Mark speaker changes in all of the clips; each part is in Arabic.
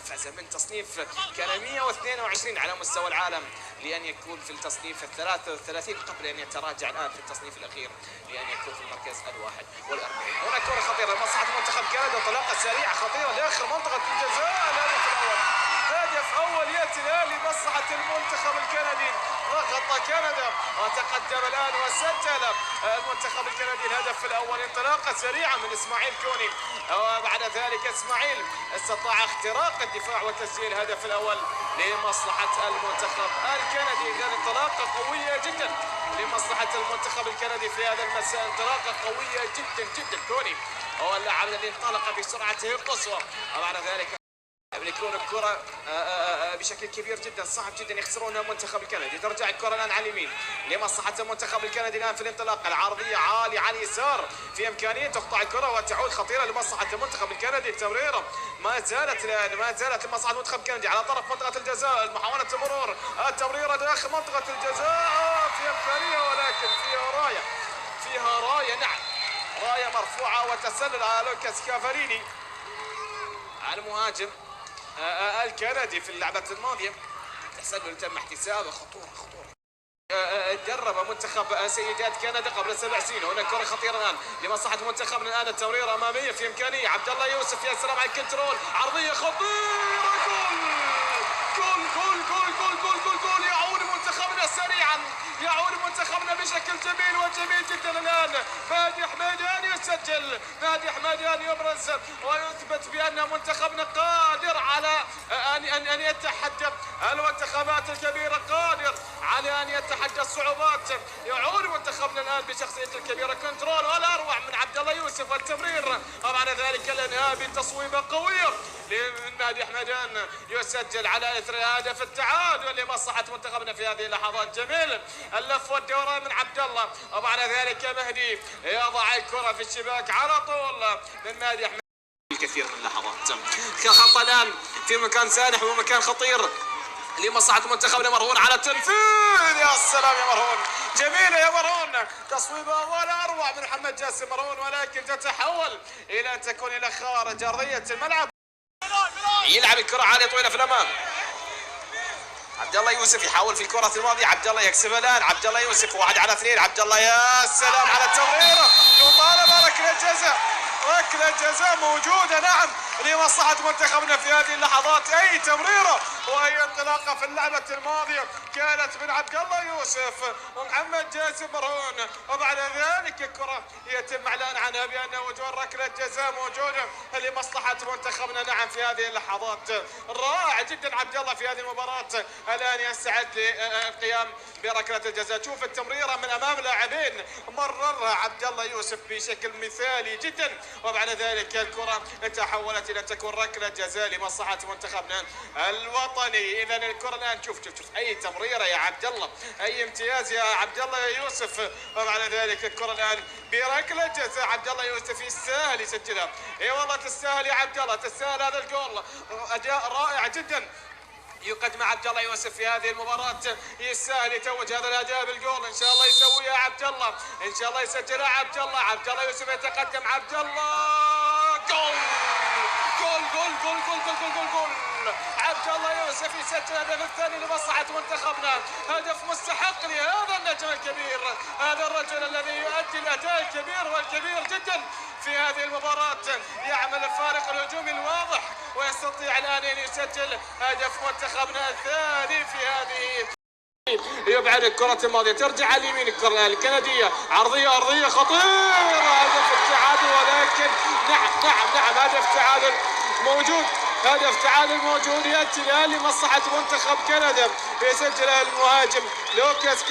Speaker 1: قفز من تصنيف كان 122 على مستوى العالم لأن يكون في التصنيف 33 قبل أن يتراجع الآن في التصنيف الأخير لأن يكون في المركز 41. هنا كرة خطيرة لمصلحة منتخب كندا، انطلاقة سريعة خطيرة داخل منطقة الجزاء. هدف أول يأتي الآن لمصلحة المنتخب الكندي. ضغط كندا وتقدم الآن وسجل المنتخب الكندي الهدف الأول. انطلاقة سريعة من إسماعيل كوني، وبعد ذلك إسماعيل استطاع اختراق الدفاع وتسجيل الهدف الأول لمصلحة المنتخب الكندي. إذا انطلاقة قوية جدا لمصلحة المنتخب الكندي في هذا المساء، انطلاقة قوية جدا جدا. كوني هو اللاعب الذي انطلق بسرعته القصوى، وبعد ذلك يملكون الكرة بشكل كبير جدا. صعب جدا يخسرونها المنتخب الكندي. ترجع الكرة الآن على اليمين لمصلحة المنتخب الكندي الآن في الانطلاقة العرضية عالية على اليسار، في إمكانية تقطع الكرة وتعود خطيرة لمصلحة المنتخب الكندي. التمريرة ما زالت لمصلحة المنتخب الكندي على طرف منطقة الجزاء. محاولة المرور، التمريرة داخل منطقة الجزاء في إمكانية ولكن فيها راية نعم راية مرفوعة وتسلل على لوكاس كافاليني المهاجم الكندي في اللعبة الماضية. تسلل تم احتسابه، خطورة. درب منتخب سيدات كندا قبل 7 سنين. هنا كرة خطيرة الآن لمصلحة منتخبنا. الآن التمريرة أمامية في إمكانية عبد الله يوسف. يا سلام على الكنترول، عرضية خطيرة، جول. يعود منتخبنا سريعا، يعود منتخبنا بشكل جميل جدا. الآن مهدي حميدان يسجل، مهدي حميدان يبرز ويثبت بأن منتخبنا قادر على أن يتحدى المنتخبات الكبيرة، قادر على أن يتحدى الصعوبات. يعود منتخبنا الآن بشخصية الكبيرة، كنترول ولا أروع من عبد الله يوسف، والتمرير وبعد ذلك الانهاء بتصويبة قوية لمن مهدي حميدان يسجل على إثر هدف التعادل لمصلحة منتخبنا في هذه اللحظات. جميل اللف والدوران من عبد الله، وبعد ذلك مهدي يضع الكرة في الشباك على طول من مهدي حميدان. الكثير من اللحظات كخطأ الآن في مكان سانح ومكان خطير لمصلحة منتخبنا. مرهون على التنفيذ، يا سلام يا مرهون، جميلة يا مرهون، تصويبة ولا أروع من محمد جاسم مرهون، ولكن تتحول إلى أن تكون إلى خارج أرضية الملعب. يلعب الكرة عالية طويلة في الأمام. عبد الله يوسف يحاول في الكرة الماضية، عبد الله يكسبها الآن. عبد الله يوسف 1 على 2. عبد الله يا سلام على التمريرة، يطالب ركلة جزاء موجودة نعم لمصلحة منتخبنا في هذه اللحظات. أي تمريرة وأي انطلاقة في اللعبة الماضية كانت من عبد الله يوسف ومحمد جاسم مرهون، وبعد ذلك الكرة يتم إعلان عنها بأن وجود ركلة جزاء موجودة لمصلحة منتخبنا نعم في هذه اللحظات. رائع جدا عبد الله في هذه المباراة، الآن يستعد للقيام بركلة الجزاء. شوف التمريرة من أمام لاعبين مررها عبد الله يوسف بشكل مثالي جدا، وبعد ذلك الكرة تحولت إلى تكون ركلة جزاء لمصلحة منتخبنا الوطني. إذا الكرة الآن شوف أي تمريرة يا عبد الله، أي امتياز يا عبد الله يا يوسف، وبعد ذلك الكرة الآن بركلة جزاء. عبد الله يوسف يستاهل يسجلها، اي والله تستاهل يا عبد الله، تستاهل هذا الجول. أداء رائع جدا يقدم عبد الله يوسف في هذه المباراة، يستاهل يتوج هذا الأداء بالجول. إن شاء الله يسويها عبد الله، إن شاء الله يسجلها عبد الله. عبد الله يوسف يتقدم، عبد الله جول. عبد الله يوسف يسجل الهدف الثاني لمصلحة منتخبنا، هدف مستحق لهذا النجم الكبير، هذا الرجل الذي يؤدي الأداء الكبير والكبير جدا في هذه المباراة، يعمل الفارق الهجومي الواضح ويستطيع الآن أن يسجل هدف منتخبنا الثاني في هذه. يبعد الكرة الماضية، ترجع على اليمين الكرة الكندية، عرضية أرضية خطيرة، هدف التعادل. ولكن نعم هدف تعادل موجود، هدف تعادل موجود يأتي الآن لمصلحة منتخب كندا. يسجل المهاجم لوكاس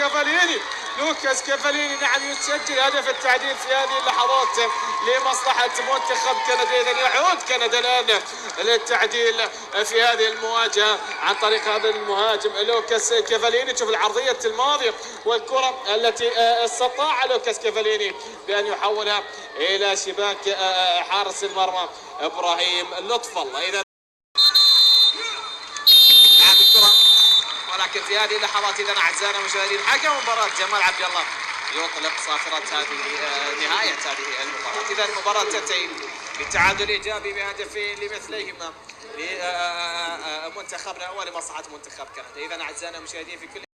Speaker 1: كافاليني نعم يسجل هدف التعديل في هذه اللحظات لمصلحة منتخب كندا. إذا يعود كندا الآن للتعديل في هذه المواجهة عن طريق هذا المهاجم لوكاس كافاليني. شوف العرضية الماضية والكرة التي استطاع لوكاس كافاليني بأن يحولها إلى شباك حارس المرمى إبراهيم لطف الله. إذا ولكن في هذه اللحظات إذا أعزائنا المشاهدين حكم مباراة جمال عبد الله يطلق صافرة نهاية هذه المباراة. إذا المباراة تنتهي بالتعادل الإيجابي بهدفين لمثليهما منتخبنا ولمصلحة منتخب كندا. إذا أعزائنا المشاهدين في كل